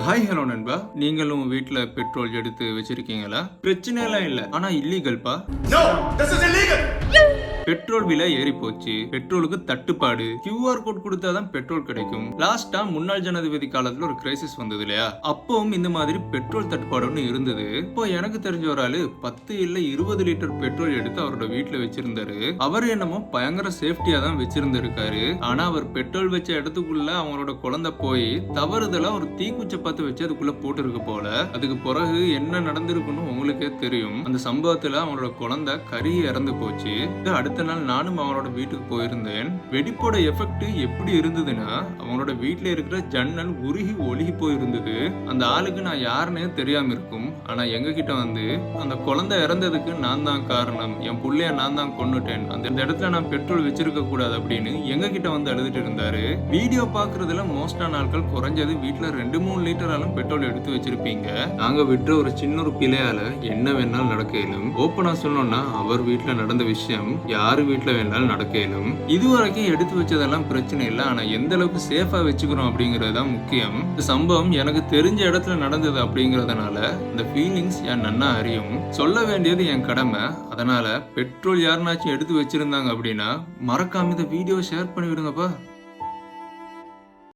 Hi hello நண்பா, நீங்களும் வீட்டுல பெட்ரோல் எடுத்து வச்சிருக்கீங்களா? பிரச்சனை எல்லாம் இல்ல, ஆனா இல்லீகல்பா. பெட்ரோல் விலை ஏறி போச்சு. பெட்ரோலுக்கு தட்டுப்பாடு. QR கோட் கொடுத்தாதான் பெட்ரோல் கிடைக்கும். லாஸ்டா முன்னாள் ஜனாதிபதி காலத்துல ஒரு கிரைசிஸ் வந்தது இல்லையா? அப்பவும் இந்த மாதிரி பெட்ரோல் தட்டுப்பாடு இருந்தது. இப்போ எனக்கு தெரிஞ்ச ஒரு ஆளு 10 இல்ல 20 லிட்டர் பெட்ரோல் எடுத்து அவரோட வீட்டுல வச்சிருந்தாரு. அவர் என்னமோ பயங்கர சேஃப்டியா தான் வச்சிருந்திருக்காரு. ஆனா அவர் பெட்ரோல் வச்ச இடத்துக்குள்ள அவங்களோட குழந்தை போய் தவறுதலா ஒரு தீக்குச்சை பார்த்து வச்சு அதுக்குள்ள போட்டு இருக்கு போல. அதுக்கு பிறகு என்ன நடந்திருக்குன்னு உங்களுக்கே தெரியும். அந்த சம்பவத்துல அவங்களோட குழந்தை கறி இறந்து போச்சு. அடுத்த நாள் நானும் அவனோட வீட்டுக்கு போயிருந்தேன். வெடிப்போட எஃபெக்ட் எப்படி இருந்ததுன்னா, அவனோட வீட்டுல இருக்கிற ஜன்னல் உருகி ஒழுகி போயிருந்தது. அந்த ஆளுக்கு நான் யாருன்னே தெரியாம இருக்கும். ஆனா எங்க கிட்ட வந்து அந்த குழந்தை இறந்ததுக்கு நான் தான் காரணம், என் புள்ளைய நான் தான் கொன்னுட்டேன், அந்த இடத்துல நான் பெட்ரோல் வச்சிருக்க கூடாது அப்படின்னு எங்க கிட்ட வந்து அழுதுட்டு இருந்தாரு. வீடியோ பாக்குறதுல மோஸ்டான நாட்கள் குறைஞ்சது வீட்டுல 2-3 லிட்டராலும் பெட்ரோல் எடுத்து வச்சிருப்பீங்க. நாங்க விட்டுற ஒரு சின்ன ஒரு பிள்ளையால என்ன வேணாலும் நடக்க இயலும். ஓப்பனா சொல்லணும்னா அவர் வீட்டுல நடந்த விஷயம் யாரு வீட்டுல வேணாலும் நடக்க இயலும். இதுவரைக்கும் எடுத்து வச்சதெல்லாம் பிரச்சனை இல்லை, ஆனா எந்த அளவுக்கு சேஃபா வச்சுக்கிறோம் அப்படிங்கறது தான் முக்கியம். இந்த சம்பவம் எனக்கு தெரிஞ்ச இடத்துல நடந்தது அப்படிங்கறதுனால இந்த ஃபீலிங்ஸ் என் நன்னா அறியும். சொல்ல வேண்டியது என் கடமை. அதனால பெட்ரோல் யாருனாச்சும் எடுத்து வச்சிருந்தாங்க அப்படின்னா மறக்காம இந்த வீடியோ ஷேர் பண்ணி விடுங்கப்பா.